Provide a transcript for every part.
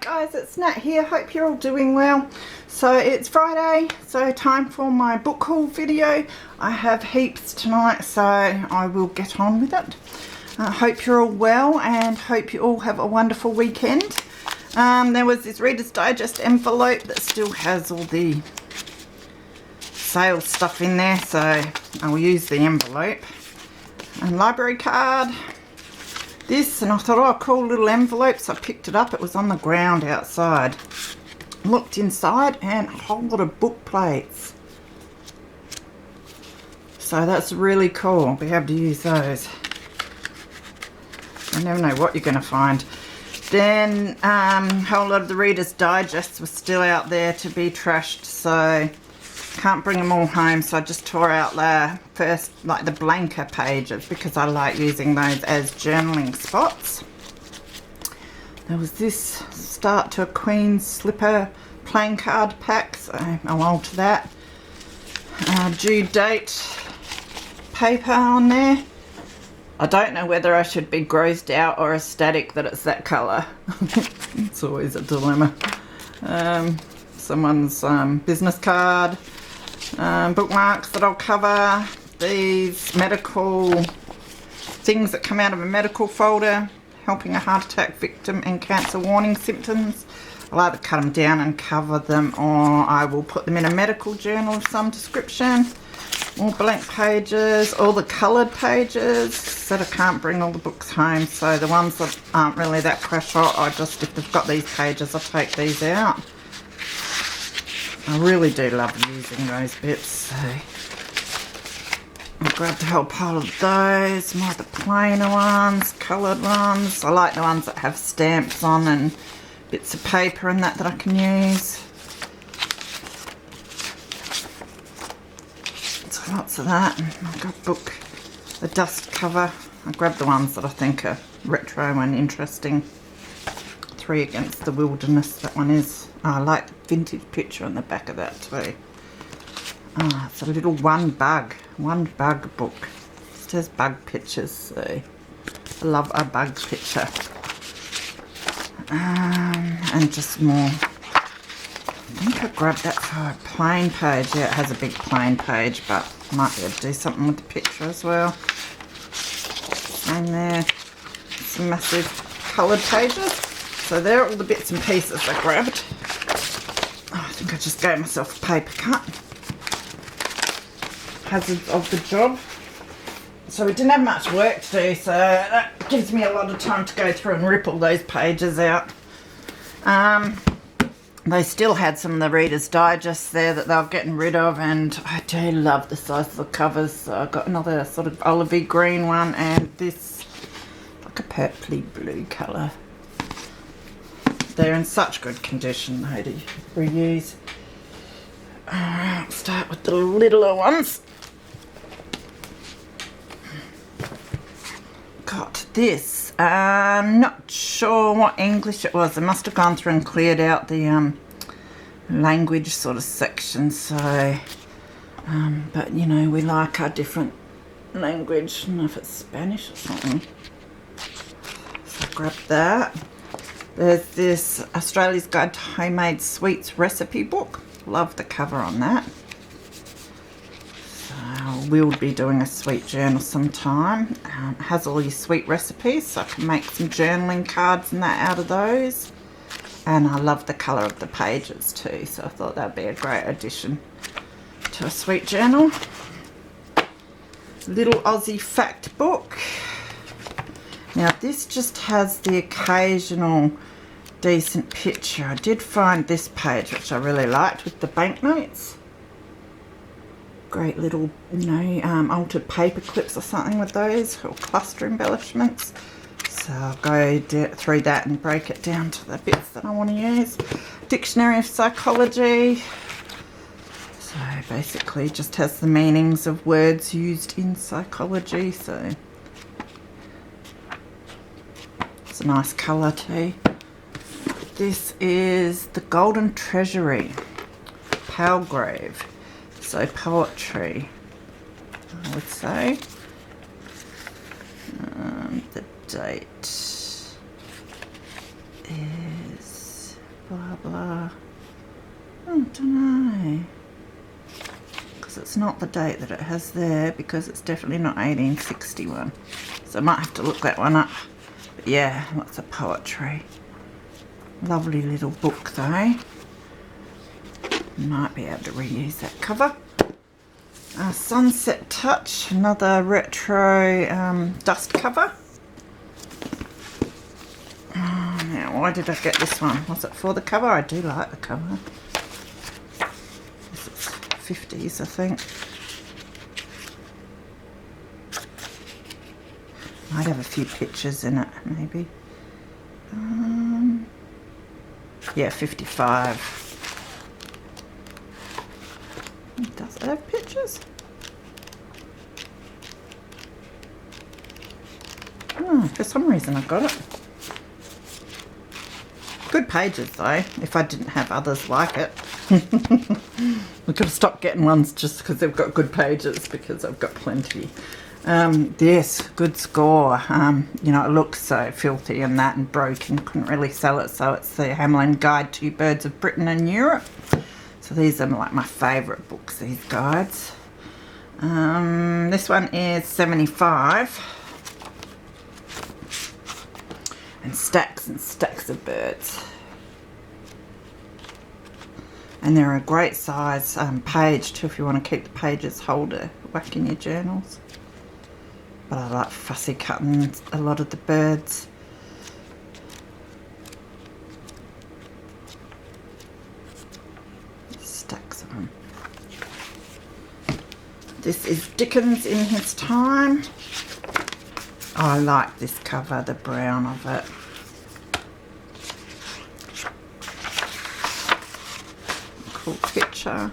guys, it's Nat here. Hope you're all doing well. So it's Friday, so time for my book haul video. I have heaps tonight, so I will get on with it. I hope you're all well and hope you all have a wonderful weekend. There was this Reader's Digest envelope that still has all the sales stuff in there, so I'll use the envelope. And library card. This, and I thought, oh, cool little envelope, so I picked it up. It was on the ground outside. Looked inside and a whole lot of book plates. So that's really cool. I'll be able to use those. I never know what you're going to find. Then a whole lot of the Reader's Digests were still out there to be trashed, so can't bring them all home, so I just tore out the first, like the blanker pages, because I like using those as journaling spots. There was this Start to a Queen's Slipper playing card pack, so I'll alter that. Due date paper on there. I don't know whether I should be grossed out or ecstatic that it's that colour. It's always a dilemma. Someone's business card. Bookmarks that I'll cover, these medical things that come out of a medical folder, helping a heart attack victim and cancer warning symptoms. I'll either cut them down and cover them, or I will put them in a medical journal of some description. All blank pages, all the coloured pages. Said I can't bring all the books home, so the ones that aren't really that crash hot, I just, if they've got these pages, I'll take these out. I really do love using those bits, so I grabbed a whole pile of those, more of the plainer ones, coloured ones. I like the ones that have stamps on and bits of paper and that I can use. So lots of that. I've got the dust cover. I grabbed the ones that I think are retro and interesting. 3 Against the Wilderness, that one is. Oh, I like the vintage picture on the back of that too. Oh, it's a little one bug book. It just has bug pictures, so I love a bug picture. And just more. I think I grabbed that for a plain page. Yeah, it has a big plain page, but I might be able to do something with the picture as well. And there, some massive coloured pages. So there are all the bits and pieces I grabbed. Oh, I think I just gave myself a paper cut. Hazards of the job. So we didn't have much work to do, so that gives me a lot of time to go through and rip all those pages out. They still had some of the Reader's Digest there that they were getting rid of, and I do love the size of the covers. So I got another sort of olivey green one, and this like a purpley blue colour. They're in such good condition though to reuse. Alright, start with the littler ones. Got this. Not sure what English it was. I must have gone through and cleared out the language sort of section. So, but you know, we like our different language. I don't know if it's Spanish or something. So I grabbed that. There's this Australia's Guide to Homemade Sweets recipe book. Love the cover on that. So we'll be doing a sweet journal sometime. It has all your sweet recipes, so I can make some journaling cards and that out of those. And I love the colour of the pages too, so I thought that'd be a great addition to a sweet journal. Little Aussie fact book. Now this just has the occasional decent picture. I did find this page which I really liked with the banknotes. Great little, you know, altered paper clips or something with those, or cluster embellishments. So I'll go through that and break it down to the bits that I want to use. Dictionary of Psychology. So basically just has the meanings of words used in psychology, so it's a nice colour too. This is The Golden Treasury, Palgrave, so poetry, I would say. The date is blah blah. I don't know, because it's not the date that it has there, because it's definitely not 1861. So I might have to look that one up. But yeah, lots of poetry. Lovely little book though. Might be able to reuse that cover. Sunset Touch, another retro dust cover. Now, why did I get this one? Was it for the cover? I do like the cover. This is 50s, I think. Might have a few pictures in it, maybe. Yeah, 55. Does it have pictures? Oh, for some reason I got it. Good pages though, if I didn't have others like it. We've got to stop getting ones just because they've got good pages, because I've got plenty. Yes, good score. You know, it looks so filthy and that and broken, couldn't really sell it, so it's the Hamlin Guide to Birds of Britain and Europe. So these are like my favourite books, these guides. This one is 75. And stacks of birds. And they're a great size page too, if you want to keep the pages holder whack in your journals. But I like fussy cutting a lot of the birds. Stacks of them. This is Dickens in his time. I like this cover, the brown of it. Cool picture.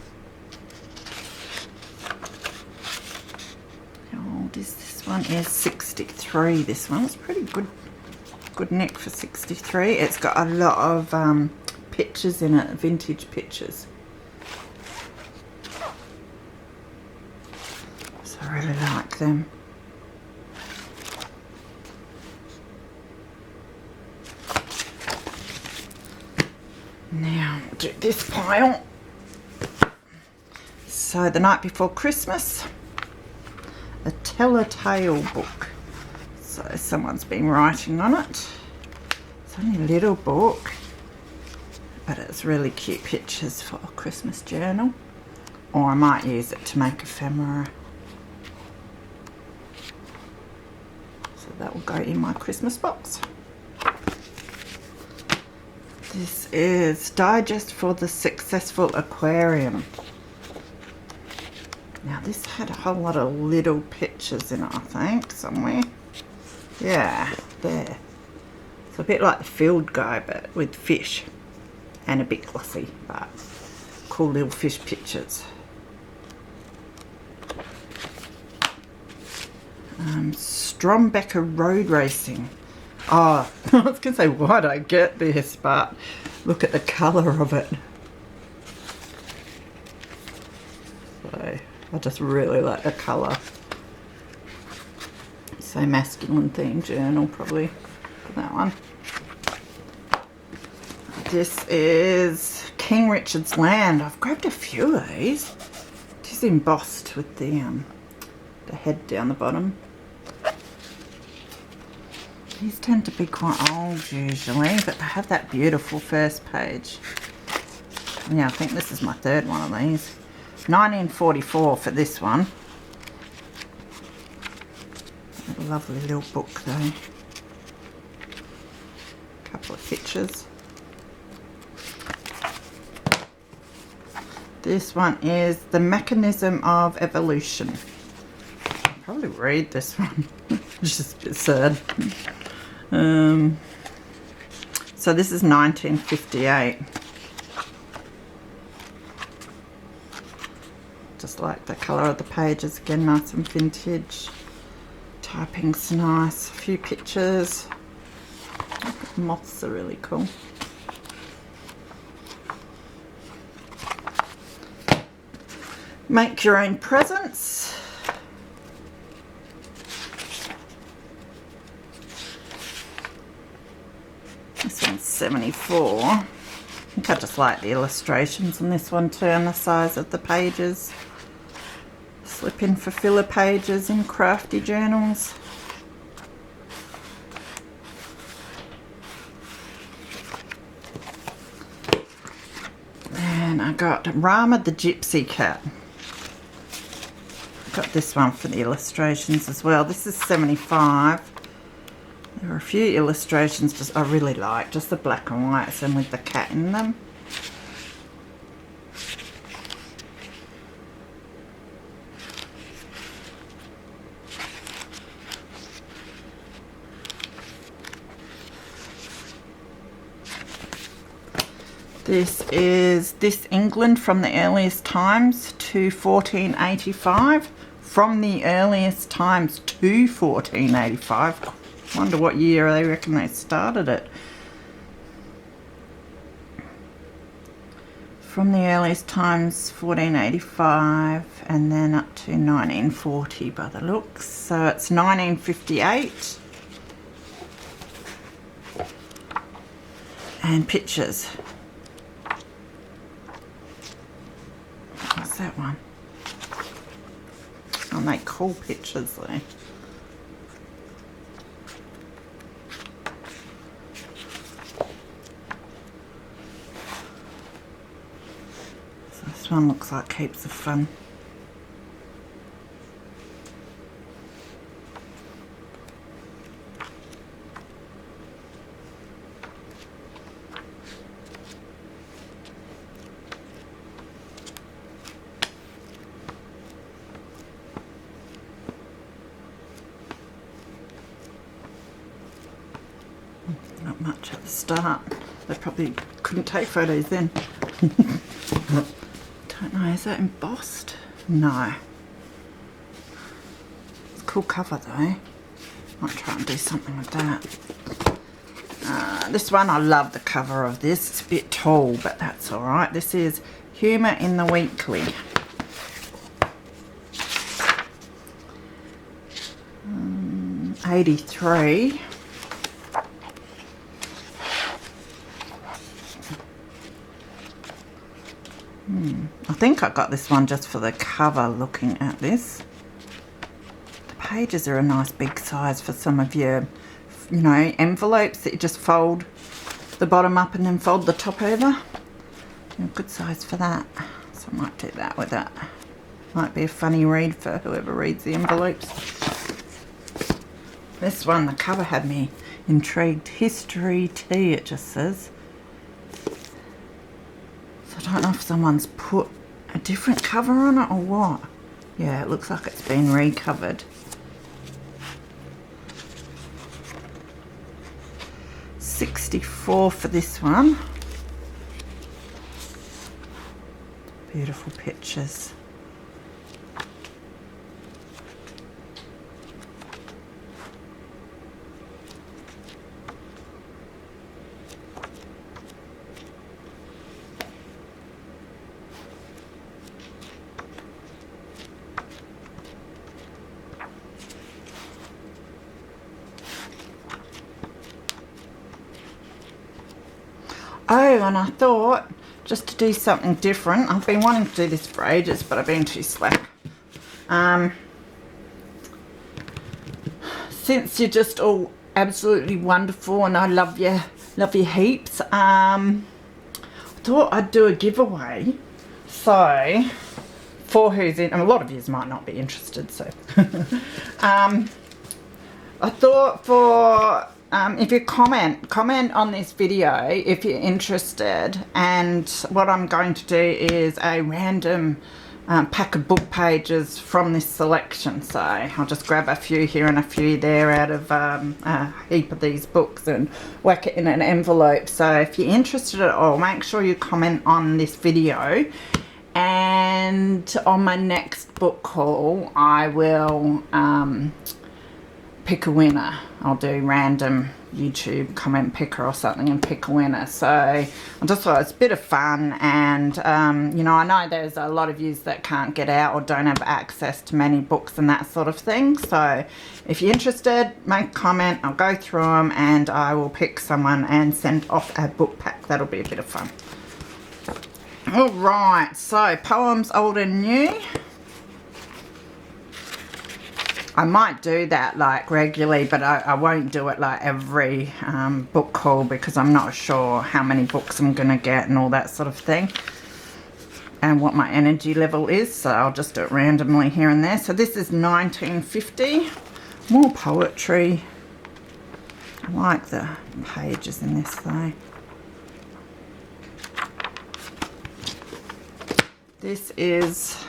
How old is this one? Is 63. This one. It's pretty good neck for 63. It's got a lot of pictures in it, vintage pictures. So I really like them. Now, do this pile. So, The Night Before Christmas, a tell-a-tale book. So, someone's been writing on it. It's only a little book, but it's really cute pictures for a Christmas journal. Or I might use it to make ephemera. So, that will go in my Christmas box. This is Digest for the Successful Aquarium. Now this had a whole lot of little pictures in it, I think, somewhere. Yeah, there. It's a bit like the Field Guide, but with fish. And a bit glossy, but cool little fish pictures. Strombecker Road Racing. Oh, I was going to say, why did I get this? But look at the colour of it. So, I just really like the colour. So, masculine themed journal, probably, for that one. This is King Richard's Land. I've grabbed a few of these. It is embossed with the head down the bottom. These tend to be quite old usually, but they have that beautiful first page. Yeah, I think this is my third one of these. 1944 for this one. A lovely little book though. Couple of pictures. This one is The Mechanism of Evolution. I'll probably read this one. It's just a bit sad. So this is 1958. Just like the colour of the pages, again nice and vintage. Typing's nice, a few pictures. The moths are really cool. Make your own presents. This one's 74. think I just like the illustrations on this one too, and the size of the pages. Slip in for filler pages in crafty journals. And I got Rama the Gypsy Cat. Got this one for the illustrations as well. This is 75. There are a few illustrations I really like, just the black and whites and with the cat in them. This is This England from the Earliest Times to 1485. From the Earliest Times to 1485. Wonder what year they reckon they started it. From the Earliest Times 1485 and then up to 1940 by the looks. So it's 1958. And pictures. What's that one? I'll make cool pictures though. So this one looks like heaps of fun. Not much at the start. They probably couldn't take photos then. Don't know, is that embossed? No. It's a cool cover though. Might try and do something with that. This one, I love the cover of this. It's a bit tall, but that's alright. This is Humour in the Weekly. 83. I think I got this one just for the cover looking at this. The pages are a nice big size for some of your, you know, envelopes that you just fold the bottom up and then fold the top over. A good size for that. So I might do that with that. Might be a funny read for whoever reads the envelopes. This one, the cover had me intrigued. History Tea, it just says. So I don't know if someone's put a different cover on it or what. Yeah, it looks like it's been recovered. 64 for this one. Beautiful pictures. Oh, and I thought, just to do something different, I've been wanting to do this for ages, but I've been too slack. Since you're just all absolutely wonderful and I love you heaps, I thought I'd do a giveaway. So, for who's in, and a lot of you might not be interested, so. I thought for... if you comment on this video if you're interested, and what I'm going to do is a random pack of book pages from this selection. So I'll just grab a few here and a few there out of a heap of these books and whack it in an envelope. So if you're interested at all, make sure you comment on this video, and on my next book haul I will pick a winner. I'll do random YouTube comment picker or something and pick a winner. So I just thought it's a bit of fun, and you know, I know there's a lot of yous that can't get out or don't have access to many books and that sort of thing. So if you're interested, make a comment, I'll go through them and I will pick someone and send off a book pack. That'll be a bit of fun. Alright, so poems old and new. I might do that like regularly, but I won't do it like every book haul because I'm not sure how many books I'm going to get and all that sort of thing. And what my energy level is, so I'll just do it randomly here and there. So this is 1950. More poetry. I like the pages in this though. This is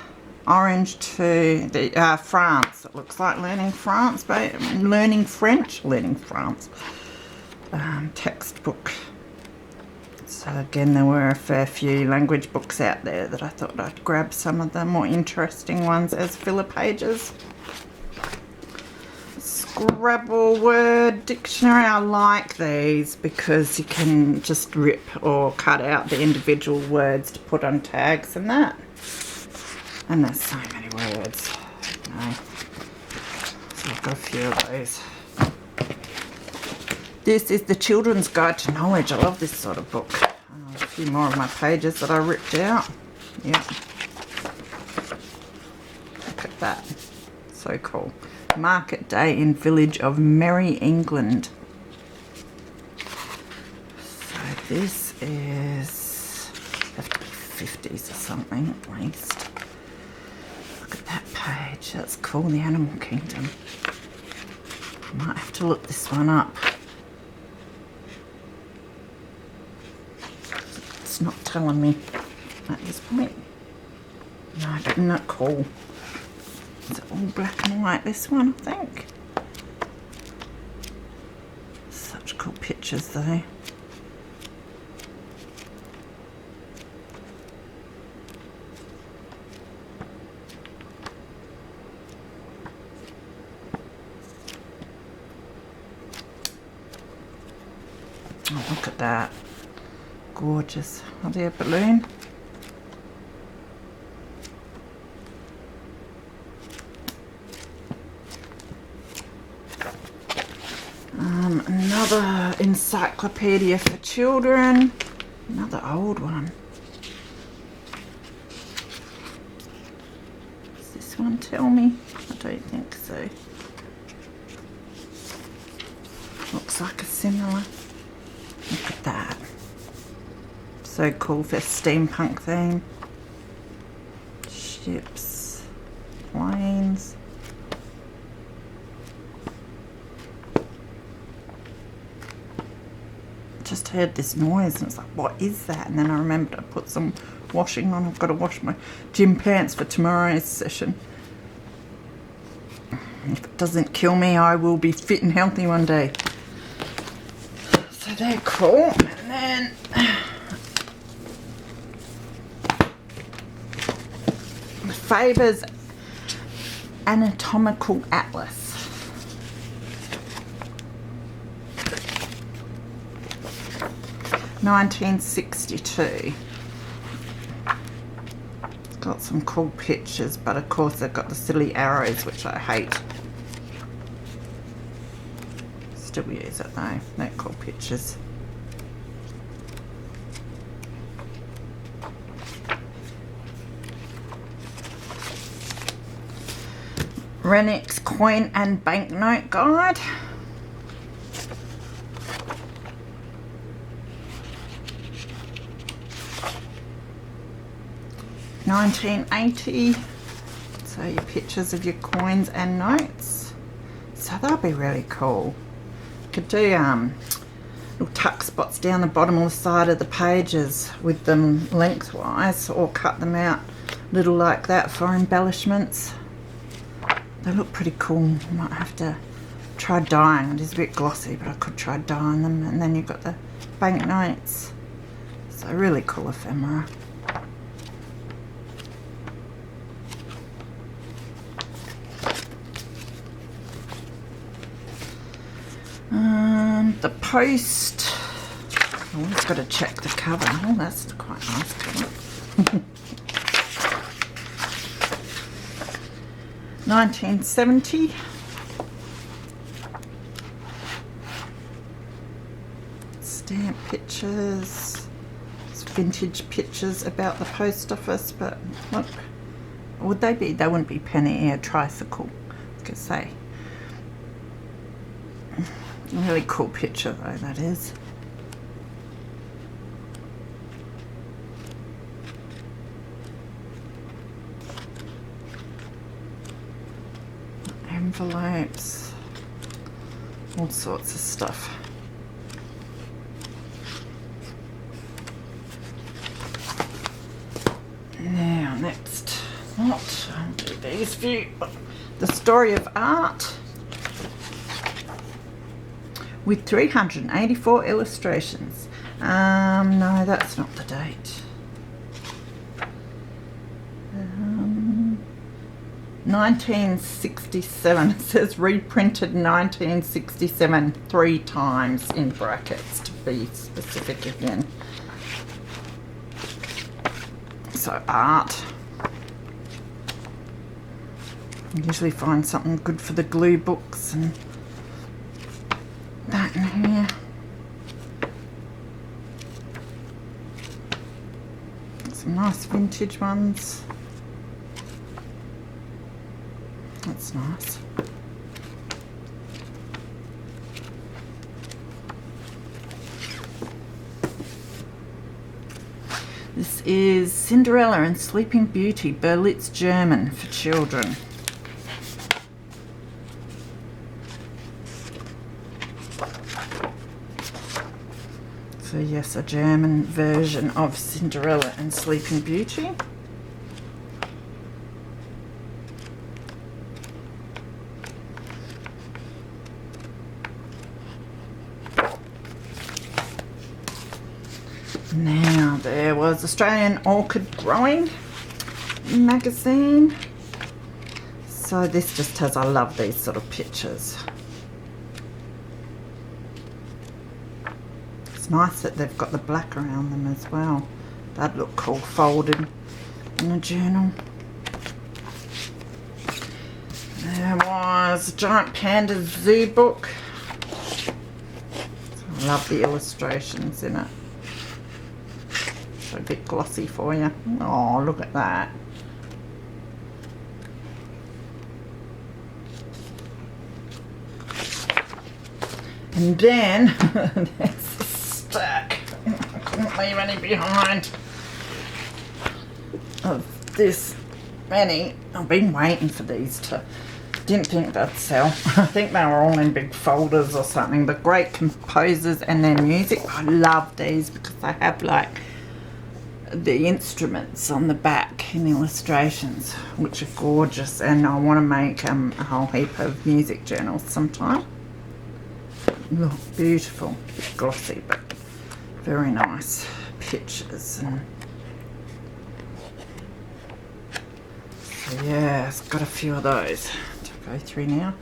Orange to the France. It looks like learning France, but learning French, learning France. Textbook. So again, there were a fair few language books out there that I thought I'd grab some of the more interesting ones as filler pages. Scrabble word dictionary. I like these because you can just rip or cut out the individual words to put on tags and that. And there's so many words. No. So I've got a few of those. This is the Children's Guide to Knowledge. I love this sort of book. A few more of my pages that I ripped out. Yep. Look at that. So cool. Market Day in Village of Merry England. So this is, have to be 50s or something at least. Look at that page. That's cool. The Animal Kingdom. I might have to look this one up. It's not telling me at this point. No, but not cool. Is it all black and white, this one, I think? Such cool pictures though. Oh, look at that. Gorgeous. Oh, there, balloon. Another encyclopedia for children. Another old one. Does this one tell me? I don't think so. Looks like a similar. Look at that. So cool for steampunk theme. Ships, planes. Just heard this noise and it's like, what is that? And then I remembered I put some washing on. I've got to wash my gym pants for tomorrow's session. If it doesn't kill me, I will be fit and healthy one day. So they're cool. And then Faber's Anatomical Atlas. $1962. It's got some cool pictures, but of course they've got the silly arrows, which I hate. Still use it though. They're cool pictures. Renwick's Coin and Banknote Guide. $19.80. So your pictures of your coins and notes. So that'll be really cool. Could do little tuck spots down the bottom or the side of the pages with them lengthwise, or cut them out little like that for embellishments. They look pretty cool. I might have to try dyeing. It is a bit glossy, but I could try dyeing them. And then you've got the banknotes. So really cool ephemera. The Post. Oh, I've got to check the cover. Oh, that's quite nice cover. 1970. Stamp pictures. It's vintage pictures about the post office, but look, would they be? They wouldn't be penny air tricycle, I could say. Really cool picture though, that is. Envelopes, all sorts of stuff. Now next, I'll do these few. The Story of Art with 384 illustrations. No, that's not the date. 1967. It says reprinted 1967 3 times in brackets to be specific again. So art. I usually find something good for the glue books and that in here. Some nice vintage ones. That's nice. This is Cinderella and Sleeping Beauty, Berlitz German for children. So yes, a German version of Cinderella and Sleeping Beauty. Now there was Australian Orchid Growing magazine. So this just has, I love these sort of pictures. It's nice that they've got the black around them as well. That'd look cool folded in a journal. There was a Giant Panda Zoo book. I love the illustrations in it. A bit glossy for you. Oh, look at that. And then there's a stack. I couldn't leave any behind of this many. I've been waiting for these to. Didn't think they'd sell. I think they were all in big folders or something. But great composers and their music. I love these because they have like the instruments on the back in illustrations, which are gorgeous, and I want to make a whole heap of music journals sometime. Look, beautiful, glossy, but very nice pictures. And so yeah, it's got a few of those to go through now.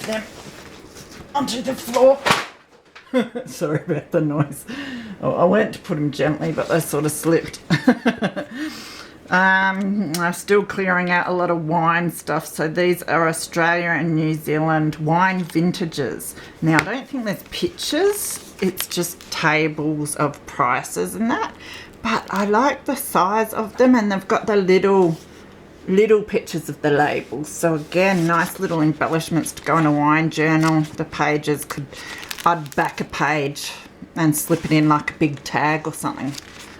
Them onto the floor. Sorry about the noise. Oh, I went to put them gently, but they sort of slipped. I'm still clearing out a lot of wine stuff. So these are Australia and New Zealand wine vintages. Now, I don't think there's pictures. It's just tables of prices and that. But I like the size of them, and they've got the little pictures of the labels. So again, nice little embellishments to go in a wine journal. The pages I'd back a page and slip it in like a big tag or something.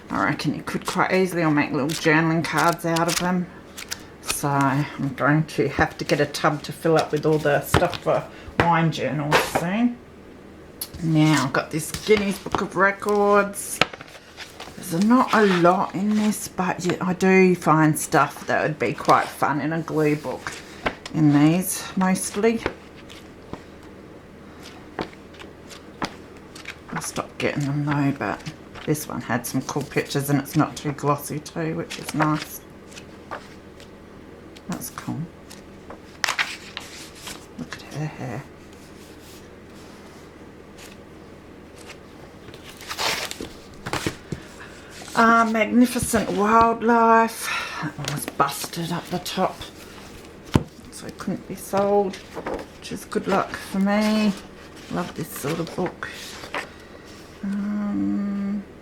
I reckon you could quite easily, or make little journaling cards out of them. So I'm going to have to get a tub to fill up with all the stuff for wine journals soon. Now I've got this Guinness Book of Records. There's not a lot in this, but yeah, I do find stuff that would be quite fun in a glue book in these, mostly. I'll stop getting them though, but this one had some cool pictures and it's not too glossy too, which is nice. That's cool. Look at her hair. Magnificent Wildlife. That one was busted up the top. It's so it couldn't be sold, which is good luck for me. Love this sort of book.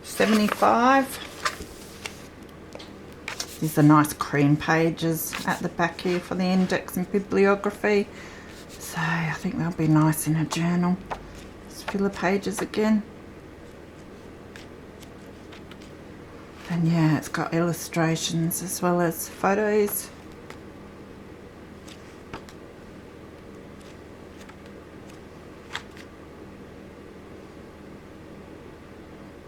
75. These are nice cream pages at the back here for the index and bibliography. So I think they'll be nice in a journal. Just filler pages again. And yeah, it's got illustrations as well as photos.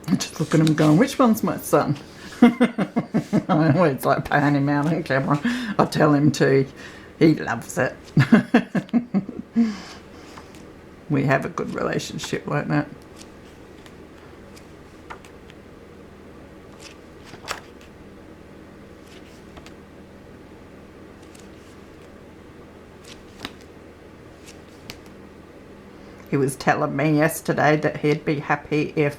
I'm just looking at him going, which one's my son? I always like paying him out on camera. I tell him to. He loves it. We have a good relationship like that. He was telling me yesterday that he'd be happy if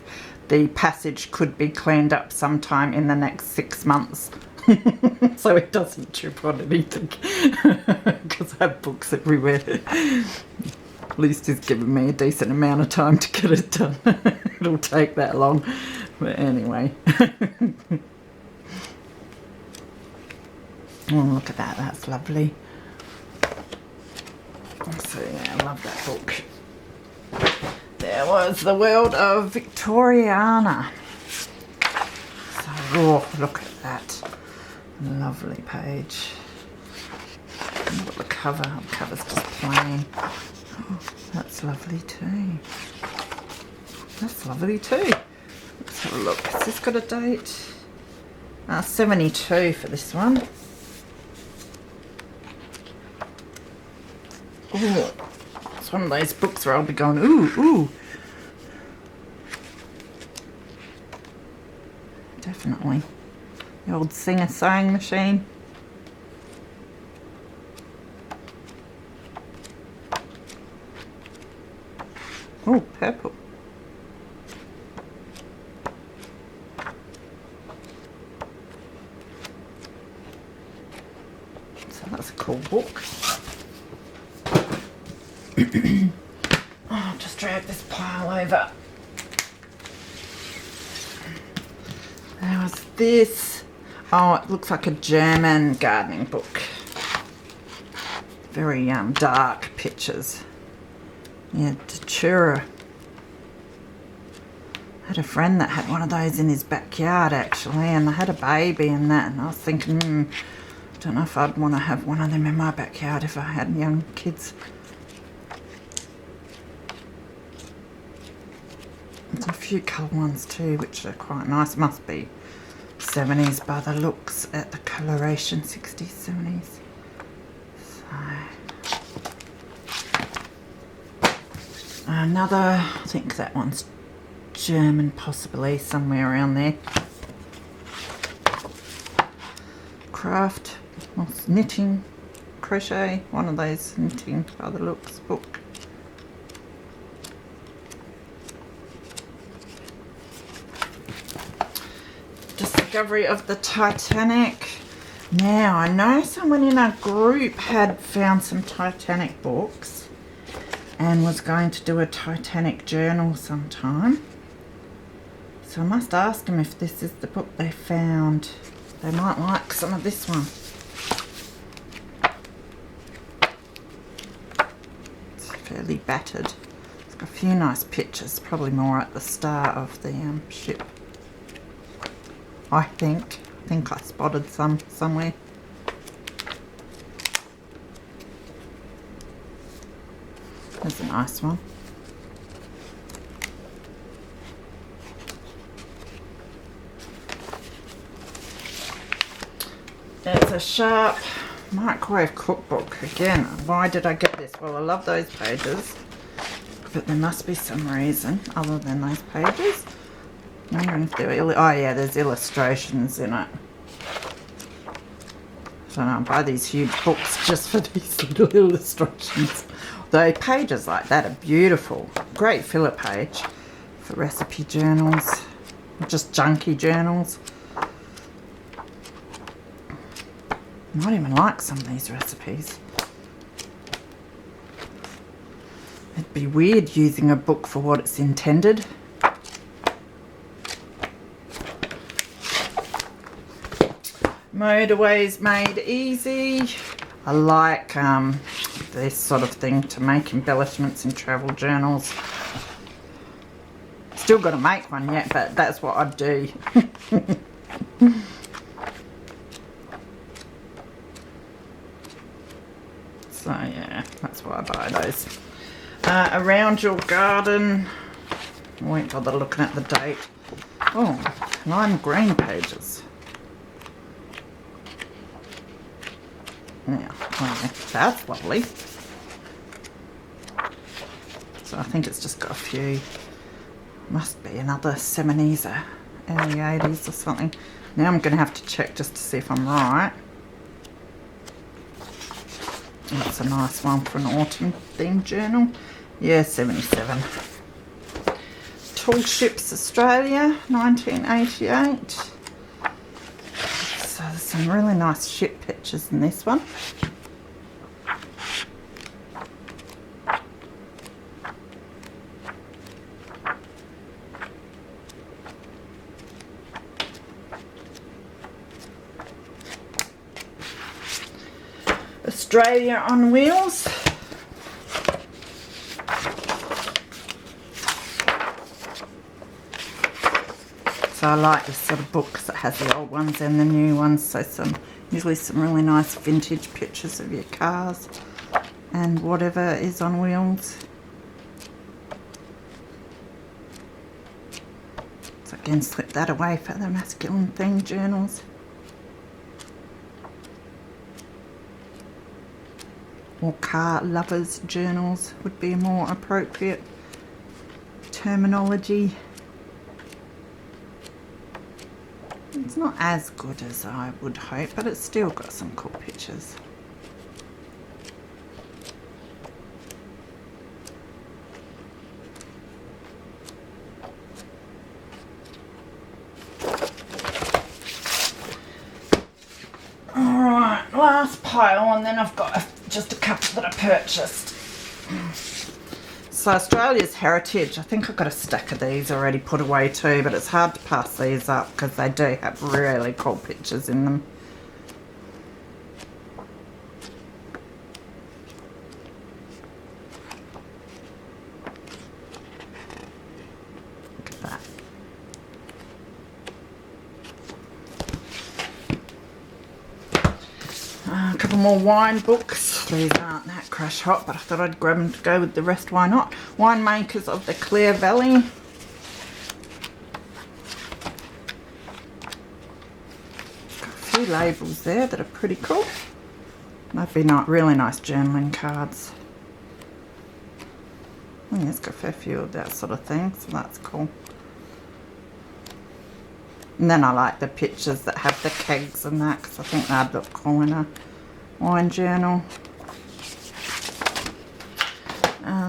the passage could be cleaned up sometime in the next 6 months. So it doesn't trip on anything. Because I have books everywhere. At least he's given me a decent amount of time to get it done. It'll take that long. But anyway. Oh, look at that. That's lovely. So yeah, I love that book. There was The World of Victoriana. So, oh, look at that. Lovely page. Look at the cover. The cover's just plain. Oh, that's lovely too. That's lovely too. Let's have a look. Has this got a date? 72 for this one. Oh, it's one of those books where I'll be going, ooh, ooh. Definitely. The old Singer sewing machine. Oh, purple. So that's a cool book. Oh, I'll just drag this pile over. There was this. Oh, it looks like a German gardening book. Very dark pictures. Yeah, Datura. I had a friend that had one of those in his backyard actually, and they had a baby and that, and I was thinking, I don't know if I'd want to have one of them in my backyard if I had young kids. There's a few colour ones too, which are quite nice. Must be 70s by the looks at the coloration, 60s, 70s. So another, I think that one's German, possibly somewhere around there. Craft, knitting, crochet, one of those knitting by the looks book. Discovery of the Titanic. Now I know someone in our group had found some Titanic books and was going to do a Titanic journal sometime, so I must ask them if this is the book they found. They might like some of this one. It's fairly battered. It's got a few nice pictures, probably more at the start of the ship. I think I spotted some somewhere. There's a nice one. There's a Sharp microwave cookbook. Again, why did I get this? Well, I love those pages, but there must be some reason other than those pages. I'm wondering if there are, oh yeah, there's illustrations in it. So I buy these huge books just for these little illustrations. The pages like that are beautiful. Great filler page for recipe journals, or just junky journals. I might even like some of these recipes. It'd be weird using a book for what it's intended. Motorways Made Easy. I like this sort of thing to make embellishments in travel journals. Still got to make one yet, but that's what I'd do. So yeah, that's why I buy those. Around Your Garden. I won't bother looking at the date. Oh, lime green pages. Yeah, oh yeah, that's lovely. So I think it's just got a few. Must be another 70s or early 80s or something. Now I'm going to have to check just to see if I'm right. That's a nice one for an autumn themed journal. Yeah, 77. Tall Ships Australia, 1988. So there's some really nice ship pictures in this one. Australia on Wheels. So I like this sort of book because it has the old ones and the new ones, so usually some really nice vintage pictures of your cars and whatever is on wheels. So again, slip that away for the masculine themed journals. Or car lovers journals would be a more appropriate terminology. It's not as good as I would hope, but it's still got some cool pictures. Alright, last pile, and then I've got just a couple that I purchased. So Australia's Heritage, I think I've got a stack of these already put away too, but it's hard to pass these up because they do have really cool pictures in them. Look at that. A couple more wine books. These aren't that crash hot, but I thought I'd grab them to go with the rest. Why not? Winemakers of the Clear Valley. Got a few labels there that are pretty cool. That'd be not really nice journaling cards. Yeah, it's got a fair few of that sort of thing, so that's cool. And then I like the pictures that have the kegs and that, because I think they'd look cool in a wine journal.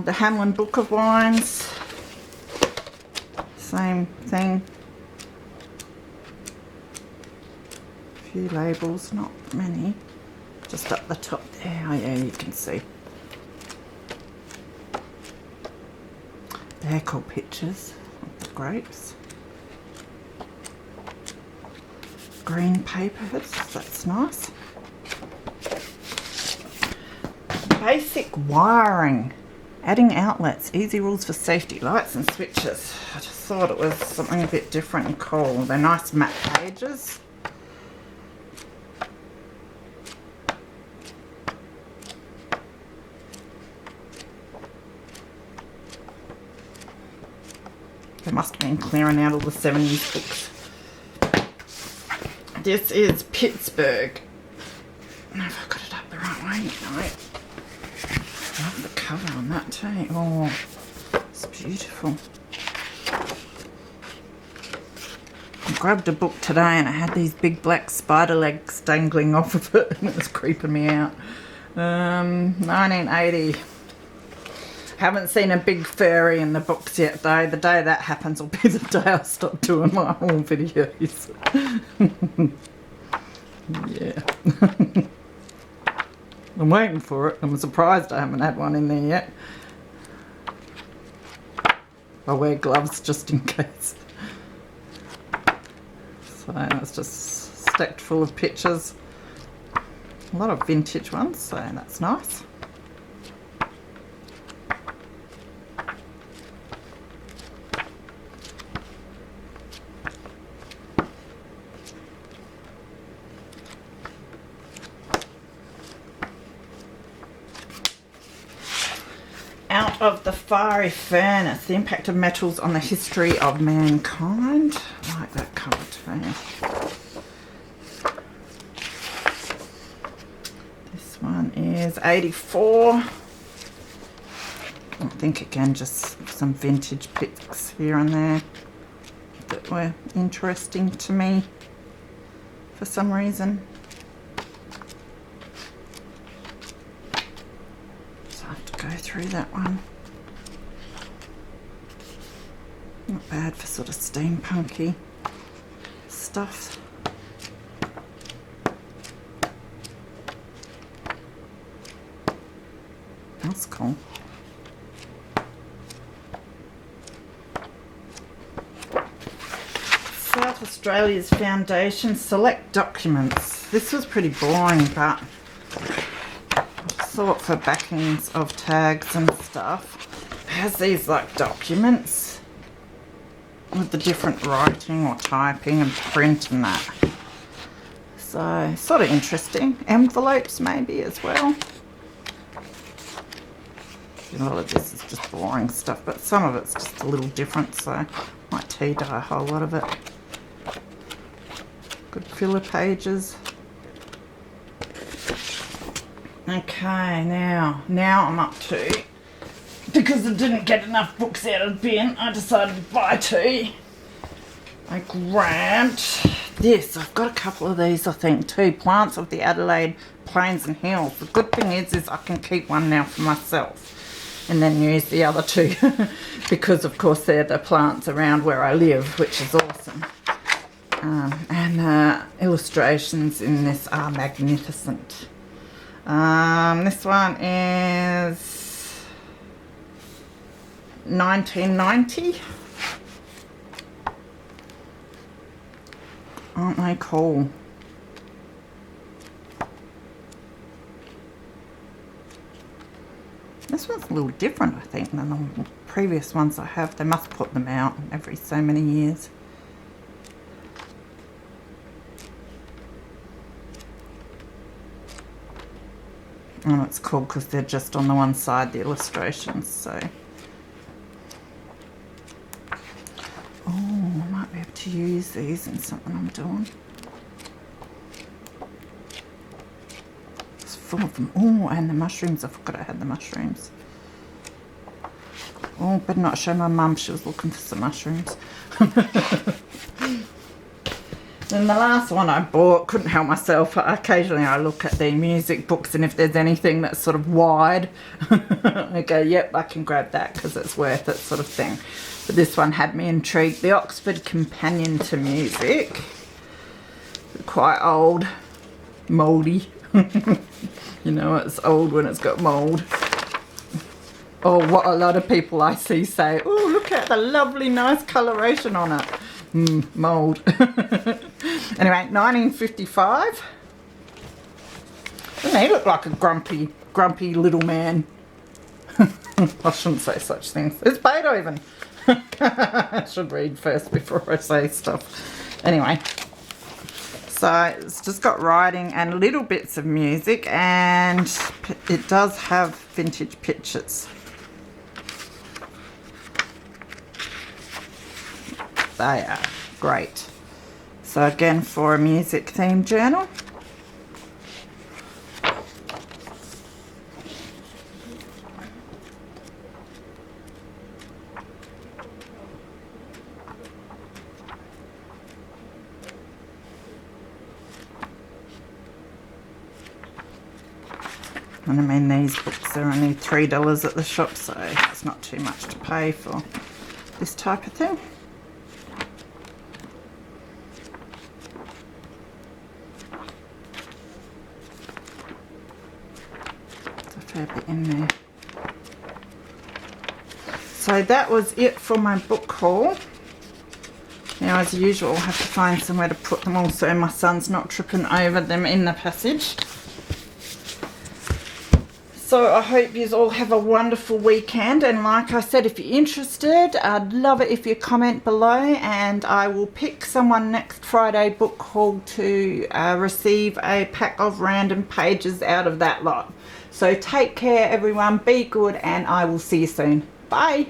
The Hamlin Book of Wines, same thing. A few labels, not many, just up the top there. Oh yeah, you can see. They're cool pictures of the grapes. Green papers, that's nice. Basic wiring. Adding outlets, easy rules for safety, lights and switches. I just thought it was something a bit different and cool. They're nice matte pages. They must have been clearing out all the 70s books. This is Pittsburgh. I don't know if I got it up the right way. No. I love the cover on that too. Oh, it's beautiful. I grabbed a book today and it had these big black spider legs dangling off of it and it was creeping me out. 1980. Haven't seen a big furry in the books yet though. The day that happens will be the day I stop doing my haul videos. Yeah. I'm waiting for it. I'm surprised I haven't had one in there yet. I wear gloves just in case. So it's just stacked full of pictures. A lot of vintage ones, so that's nice. Out of the Fiery Furnace, the impact of metals on the history of mankind. I like that cover too. This one is 84. I think again just some vintage pics here and there that were interesting to me for some reason. Go through that one. Not bad for sort of steampunky stuff. That's cool. South Australia's Foundation Select Documents. This was pretty boring, but thought for backings of tags and stuff. It has these like documents with the different writing or typing and print and that. So sort of interesting. Envelopes maybe as well. A lot of this is just boring stuff, but some of it's just a little different, so I might tea dye a whole lot of it. Good filler pages. Okay, now I'm up to, because I didn't get enough books out of the bin, I decided to buy two. I grabbed this. I've got a couple of these, I think, too. Plants of the Adelaide Plains and Hills. The good thing is I can keep one now for myself and then use the other two because, of course, they're the plants around where I live, which is awesome. And illustrations in this are magnificent. This one is 1990. Aren't they cool? This one's a little different, I think, than the previous ones I have. They must put them out every so many years. And it's cool because they're just on the one side, the illustrations, so. Oh, I might be able to use these in something I'm doing. It's full of them. Oh, and the mushrooms. I forgot I had the mushrooms. Oh, better not show my mum. She was looking for some mushrooms. And the last one I bought, couldn't help myself. Occasionally I look at the music books, and if there's anything that's sort of wide, I go, yep, I can grab that because it's worth it, sort of thing. But this one had me intrigued. The Oxford Companion to Music. Quite old. Mouldy. You know, it's old when it's got mould. Oh, what a lot of people I see say, oh, look at the lovely nice coloration on it. Mould. Anyway, 1955. Doesn't he look like a grumpy little man? I shouldn't say such things. It's Beethoven. I should read first before I say stuff. Anyway, so it's just got writing and little bits of music, and it does have vintage pictures. They are great. So again, for a music themed journal. And I mean, these books are only $3 at the shop, so it's not too much to pay for this type of thing. There's a fair bit in there. So that was it for my book haul. Now, as usual, I'll have to find somewhere to put them all so my son's not tripping over them in the passage. So I hope you all have a wonderful weekend, and like I said, if you're interested, I'd love it if you comment below, and I will pick someone next Friday book haul to receive a pack of random pages out of that lot. So take care everyone, be good, and I will see you soon. Bye.